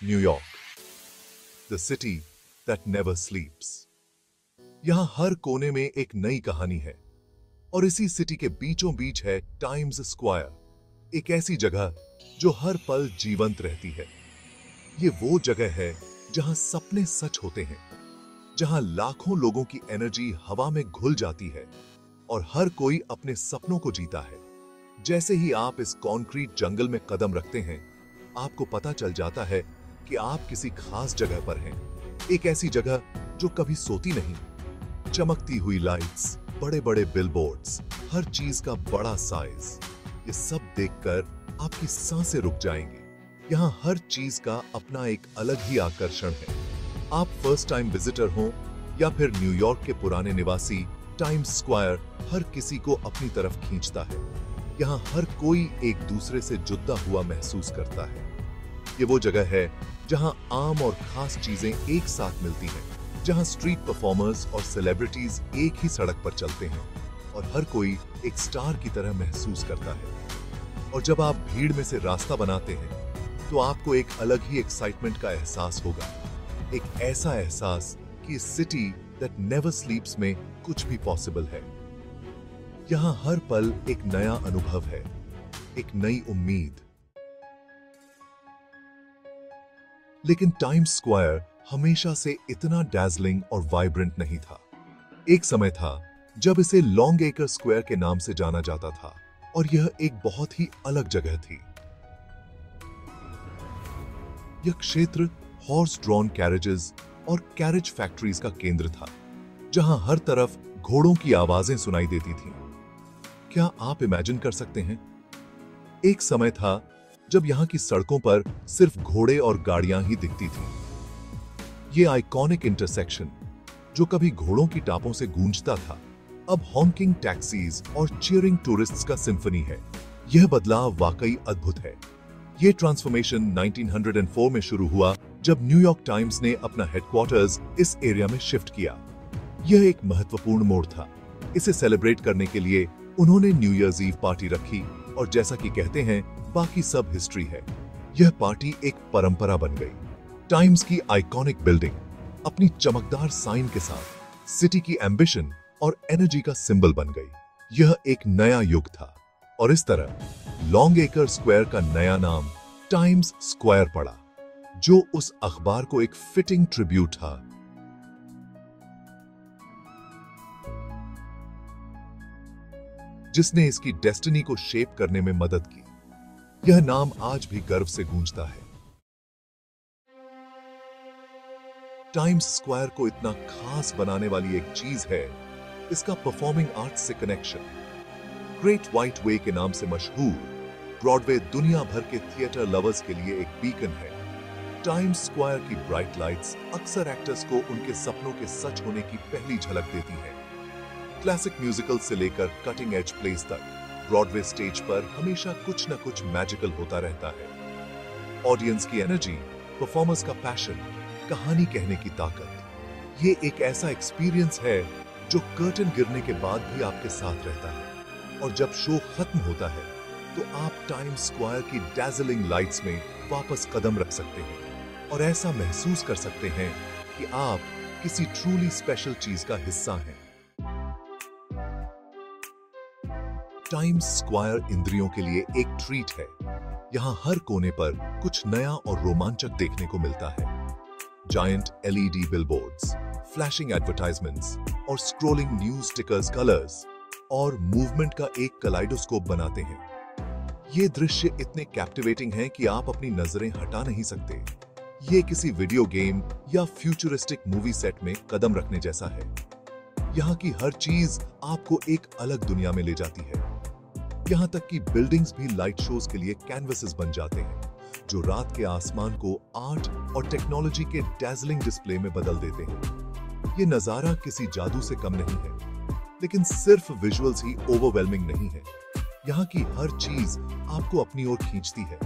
New York, the city that never स्लीप्स। यहां हर कोने में एक नई कहानी है और इसी सिटी के बीचों बीच है टाइम्स स्क्वायर, एक ऐसी जगह जो हर पल जीवंत रहती है। ये वो जगह है जहां सपने सच होते हैं, जहां लाखों लोगों की एनर्जी हवा में घुल जाती है और हर कोई अपने सपनों को जीता है। जैसे ही आप इस कंक्रीट जंगल में कदम रखते हैं, आपको पता चल जाता है कि आप किसी खास जगह पर हैं, एक ऐसी जगह जो कभी सोती नहीं। चमकती हुई लाइट्स, बड़े-बड़े बिलबोर्ड्स, हर चीज का बड़ा साइज, ये सब देखकर आपकी सांसें रुक जाएंगी। यहाँ हर चीज का अपना एक अलग ही आकर्षण है। आप फर्स्ट टाइम विजिटर हो या फिर न्यूयॉर्क के पुराने निवासी, टाइम्स स्क्वायर हर किसी को अपनी तरफ खींचता है। यहाँ हर कोई एक दूसरे से जुड़ा हुआ महसूस करता है। ये वो जगह है जहाँ आम और खास चीजें एक साथ मिलती हैं, जहाँ स्ट्रीट परफॉर्मर्स और सेलिब्रिटीज एक ही सड़क पर चलते हैं और हर कोई एक स्टार की तरह महसूस करता है। और जब आप भीड़ में से रास्ता बनाते हैं तो आपको एक अलग ही एक्साइटमेंट का एहसास होगा, एक ऐसा एहसास कि इस सिटी दैट नेवर स्लीप्स में कुछ भी पॉसिबल है। यहां हर पल एक नया अनुभव है, एक नई उम्मीद। लेकिन टाइम्स स्क्वायर हमेशा से इतना डैज़लिंग और वाइब्रेंट नहीं था। एक समय था जब इसे लॉन्ग एक्र स्क्वायर के नाम से जाना जाता था और यह एक बहुत ही अलग जगह थी। यह क्षेत्र हॉर्स ड्रॉन कैरेजेस और कैरेज फैक्ट्रीज का केंद्र था, जहां हर तरफ घोड़ों की आवाजें सुनाई देती थीं। क्या आप इमेजिन कर सकते हैं? एक समय था जब यहां की सड़कों पर सिर्फ घोड़े और गाड़ियां ही दिखती थीं। ये आइकॉनिक इंटरसेक्शन, जो कभी घोड़ों की टापों से गूंजता था, अब हॉन्किंग टैक्सीज और चीयरिंग टूरिस्ट्स का सिम्फनी है। यह बदलाव वाकई अद्भुत है। ये ट्रांसफॉर्मेशन 1904 में शुरू हुआ, जब न्यूयॉर्क टाइम्स ने अपना हेडक्वार्टर्स इस एरिया में शिफ्ट किया। यह एक महत्वपूर्ण मोड़ था। इसे सेलिब्रेट करने के लिए उन्होंने न्यू ईयर्स ईव पार्टी रखी और जैसा कि कहते हैं, बाकी सब हिस्ट्री है। यह पार्टी एक परंपरा बन गई। टाइम्स की आइकॉनिक बिल्डिंग अपनी चमकदार साइन के साथ सिटी की एम्बिशन और एनर्जी का सिंबल बन गई। यह एक नया युग था और इस तरह लॉन्ग एक्र स्क्वायर का नया नाम टाइम्स स्क्वायर पड़ा, जो उस अखबार को एक फिटिंग ट्रिब्यूट था। जिसने इसकी डेस्टिनी को शेप करने में मदद की। यह नाम आज भी गर्व से गूंजता है। टाइम्स स्क्वायर को इतना खास बनाने वाली एक चीज है इसका परफॉर्मिंग आर्ट्स से कनेक्शन। ग्रेट व्हाइट वे के नाम से मशहूर ब्रॉडवे दुनिया भर के थिएटर लवर्स के लिए एक बीकन है। टाइम्स स्क्वायर की ब्राइट लाइट्स अक्सर एक्टर्स को उनके सपनों के सच होने की पहली झलक देती हैं। क्लासिक म्यूजिकल से लेकर कटिंग एज प्लेस तक ब्रॉडवे स्टेज पर हमेशा कुछ न कुछ मैजिकल होता रहता है। ऑडियंस की एनर्जी, परफॉर्मर्स का पैशन, कहानी कहने की ताकत, ये एक ऐसा एक्सपीरियंस है जो कर्टन गिरने के बाद भी आपके साथ रहता है। और जब शो खत्म होता है तो आप टाइम्स स्क्वायर की डैज़लिंग लाइट्स में वापस कदम रख सकते हैं और ऐसा महसूस कर सकते हैं कि आप किसी ट्रूली स्पेशल चीज का हिस्सा हैं। टाइम्स स्क्वायर इंद्रियों के लिए एक ट्रीट है। यहाँ हर कोने पर कुछ नया और रोमांचक देखने को मिलता है। Giant LED billboards, flashing advertisements और स्क्रोलिंग न्यूज स्टिकर्स कलर्स और मूवमेंट का एक कलाइडोस्कोप बनाते हैं। ये दृश्य इतने कैप्टिवेटिंग हैं कि आप अपनी नजरें हटा नहीं सकते। ये किसी वीडियो गेम या फ्यूचरिस्टिक मूवी सेट में कदम रखने जैसा है। यहाँ की हर चीज आपको एक अलग दुनिया में ले जाती है। यहाँ तक कि बिल्डिंग्स भी लाइट शोज के लिए कैनवसेस बन जाते हैं, जो रात के आसमान को आर्ट और टेक्नोलॉजी के डैज़लिंग डिस्प्ले में बदल देते हैं। ये नजारा किसी जादू से कम नहीं है, लेकिन सिर्फ विजुअल्स ही ओवरवेलमिंग नहीं है। यहाँ की हर चीज आपको अपनी ओर खींचती है।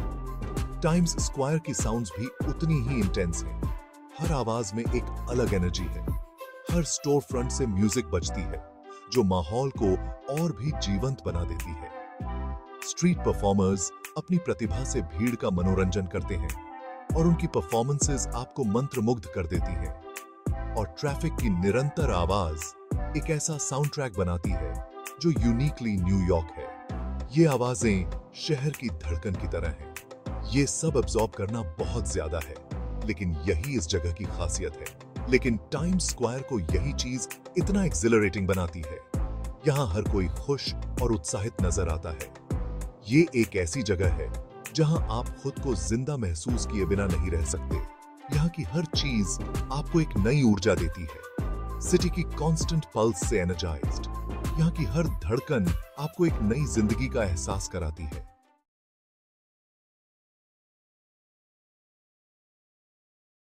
टाइम्स स्क्वायर की साउंड्स भी उतनी ही इंटेंस हैं। हर आवाज में एक अलग एनर्जी है। हर स्टोर फ्रंट से म्यूजिक बजती है, जो माहौल को और भी जीवंत बना देती है। स्ट्रीट परफॉर्मर्स अपनी प्रतिभा से भीड़ का मनोरंजन करते हैं। और उनकी परफॉर्मेंसेस आपको मंत्रमुग्ध कर देती हैं। और ट्रैफिक की निरंतर आवाज एक ऐसा साउंड ट्रैक बनाती है जो यूनिकली न्यूयॉर्क है। ये आवाजें शहर की धड़कन की तरह हैं। ये सब अब्सॉर्ब करना बहुत ज्यादा है, लेकिन यही इस जगह की खासियत है। लेकिन टाइम्स स्क्वायर को यही चीज इतना एक्सिलरेटिंग बनाती है। यहाँ हर कोई खुश और उत्साहित नजर आता है। ये एक ऐसी जगह है जहां आप खुद को जिंदा महसूस किए बिना नहीं रह सकते। यहाँ की हर चीज आपको एक नई ऊर्जा देती है। सिटी की कांस्टेंट पल्स से एनर्जाइज्ड, यहाँ की हर धड़कन आपको एक नई जिंदगी का एहसास कराती है।